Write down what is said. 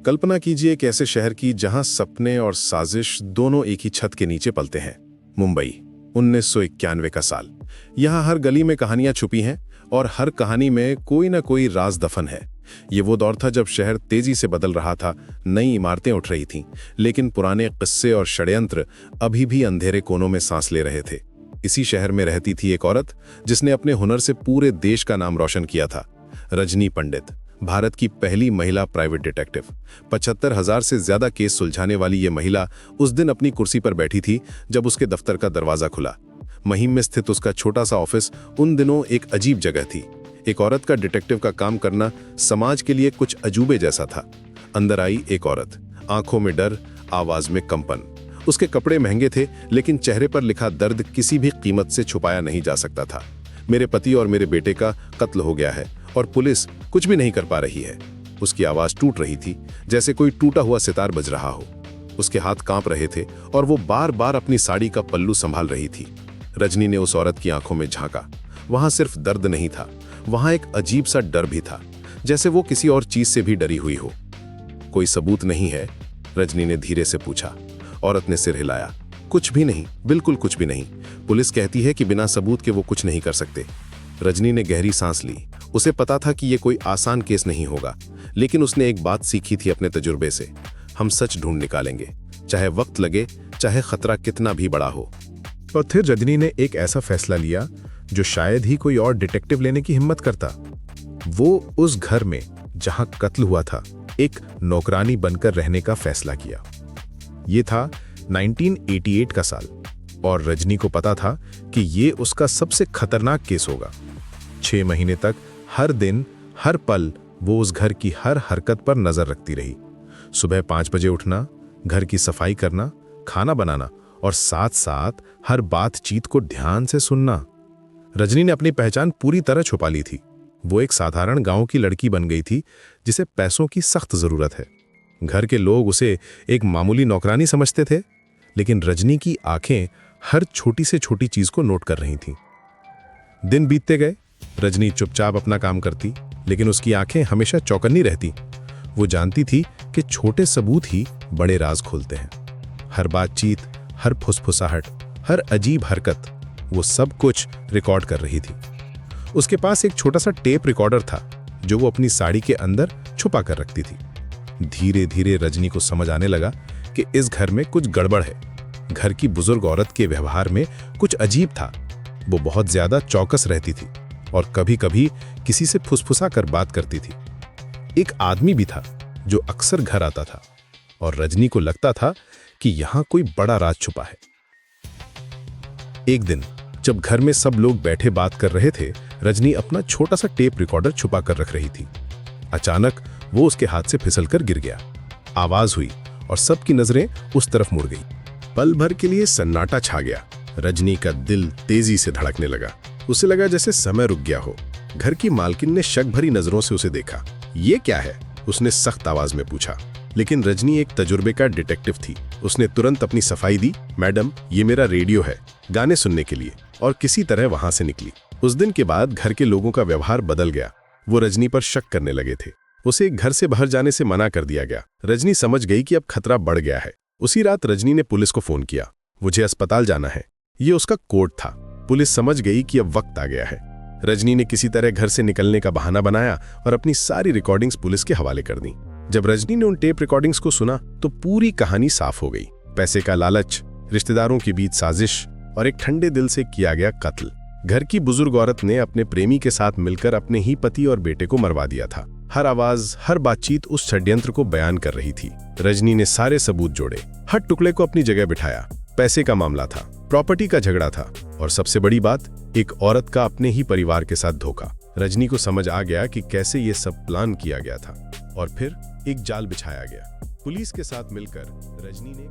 कल्पना कीजिए एक ऐसे शहर की जहां सपने और साजिश दोनों एक ही छत के नीचे पलते हैं। मुंबई, 1991 का साल। यहाँ हर गली में कहानियां छुपी हैं और हर कहानी में कोई ना कोई राज दफन है। ये वो दौर था जब शहर तेजी से बदल रहा था, नई इमारतें उठ रही थीं, लेकिन पुराने किस्से और षड्यंत्र अभी भी अंधेरे कोनों में सांस ले रहे थे। इसी शहर में रहती थी एक औरत जिसने अपने हुनर से पूरे देश का नाम रोशन किया था। रजनी पंडित, भारत की पहली महिला प्राइवेट डिटेक्टिव। 75,000 से ज्यादा केस सुलझाने वाली ये महिला उस दिन अपनी कुर्सी पर बैठी थी जब उसके दफ्तर का दरवाजा खुला। महिम में स्थित उसका छोटा सा ऑफिस उन दिनों एक अजीब जगह थी। एक औरत का डिटेक्टिव का काम करना समाज के लिए कुछ अजूबे जैसा था। अंदर आई एक औरत, आंखों में डर, आवाज में कंपन। उसके कपड़े महंगे थे, लेकिन चेहरे पर लिखा दर्द किसी भी कीमत से छुपाया नहीं जा सकता था। मेरे पति और मेरे बेटे का कत्ल हो गया है और पुलिस कुछ भी नहीं कर पा रही है। उसकी आवाज टूट रही थी, जैसे कोई टूटा हुआ सितार बज रहा हो। उसके हाथ कांप रहे थे और वो बार बार अपनी साड़ी का पल्लू संभाल रही थी। रजनी ने उस औरत की आंखों में झांका। वहां सिर्फ दर्द नहीं था, वहां एक अजीब सा डर भी था, जैसे वो किसी और चीज से भी डरी हुई हो। कोई सबूत नहीं है? रजनी ने धीरे से पूछा। औरत ने सिर हिलाया। कुछ भी नहीं, बिल्कुल कुछ भी नहीं। पुलिस कहती है कि बिना सबूत के वो कुछ नहीं कर सकते। रजनी ने गहरी सांस ली। उसे पता था कि ये कोई आसान केस नहीं होगा, लेकिन उसने एक बात सीखी थी अपने तजुर्बे से। हम सच ढूंढ निकालेंगे, चाहे वक्त लगे, चाहे खतरा कितना भी बड़ा हो। और फिर रजनी ने एक ऐसा फैसला लिया जो शायद ही कोई और डिटेक्टिव लेने की हिम्मत करता। वो उस घर में जहां कत्ल हुआ था एक नौकरानी बनकर रहने का फैसला किया। ये था 1988 का साल और रजनी को पता था कि ये उसका सबसे खतरनाक केस होगा। 6 महीने तक हर दिन हर पल वो उस घर की हर हरकत पर नजर रखती रही। सुबह 5 बजे उठना, घर की सफाई करना, खाना बनाना और साथ साथ हर बातचीत को ध्यान से सुनना। रजनी ने अपनी पहचान पूरी तरह छुपा ली थी। वो एक साधारण गांव की लड़की बन गई थी जिसे पैसों की सख्त जरूरत है। घर के लोग उसे एक मामूली नौकरानी समझते थे, लेकिन रजनी की आंखें हर छोटी से छोटी चीज को नोट कर रही थीं। दिन बीतते गए। रजनी चुपचाप अपना काम करती, लेकिन उसकी आंखें हमेशा चौकन्नी रहती। वो जानती थी कि छोटे सबूत ही बड़े राज खोलते हैं। हर बातचीत, हर फुसफुसाहट, हर अजीब हरकत, वो सब कुछ रिकॉर्ड कर रही थी। उसके पास एक छोटा सा टेप रिकॉर्डर था जो वो अपनी साड़ी के अंदर छुपा कर रखती थी। धीरे धीरे रजनी को समझ आने लगा कि इस घर में कुछ गड़बड़ है। घर की बुजुर्ग औरत के व्यवहार में कुछ अजीब था। वो बहुत ज्यादा चौकस रहती थी और कभी कभी किसी से फुसफुसा कर बात करती थी। एक आदमी भी था जो अक्सर घर आता था और रजनी को लगता था कि यहां कोई बड़ा राज छुपा है। एक दिन जब घर में सब लोग बैठे बात कर रहे थे, रजनी अपना छोटा सा टेप रिकॉर्डर छुपा कर रख रही थी। अचानक वो उसके हाथ से फिसलकर गिर गया। आवाज हुई और सबकी नजरें उस तरफ मुड़ गई। पल भर के लिए सन्नाटा छा गया। रजनी का दिल तेजी से धड़कने लगा। उसे लगा जैसे समय रुक गया हो। घर की मालकिन ने शक भरी नजरों से उसे देखा। ये क्या है? उसने सख्त आवाज में पूछा। लेकिन रजनी एक तजुर्बे का डिटेक्टिव थी। उसने तुरंत अपनी सफाई दी। मैडम, ये मेरा रेडियो है, गाने सुनने के लिए। और किसी तरह वहां से निकली। उस दिन के बाद घर के लोगों का व्यवहार बदल गया। वो रजनी पर शक करने लगे थे। उसे घर से बाहर जाने से मना कर दिया गया। रजनी समझ गई कि अब खतरा बढ़ गया है। उसी रात रजनी ने पुलिस को फोन किया। मुझे अस्पताल जाना है, ये उसका कोड था। पुलिस समझ गई कि अब वक्त आ गया है। रजनी ने किसी तरह घर से निकलने का बहाना बनाया और अपनी सारी रिकॉर्डिंग्स पुलिस के हवाले कर दी। जब रजनी ने उन टेप रिकॉर्डिंग्स को सुना तो पूरी कहानी साफ हो गई। पैसे का लालच, रिश्तेदारों के बीच साजिश और एक ठंडे दिल से किया गया कत्ल। घर की बुजुर्ग औरत ने अपने प्रेमी के साथ मिलकर अपने ही पति और बेटे को मरवा दिया था। हर आवाज, हर बातचीत उस षड्यंत्र को बयान कर रही थी। रजनी ने सारे सबूत जोड़े, हर टुकड़े को अपनी जगह बिठाया। पैसे का मामला था, प्रॉपर्टी का झगड़ा था और सबसे बड़ी बात, एक औरत का अपने ही परिवार के साथ धोखा। रजनी को समझ आ गया कि कैसे ये सब प्लान किया गया था और फिर एक जाल बिछाया गया। पुलिस के साथ मिलकर रजनी ने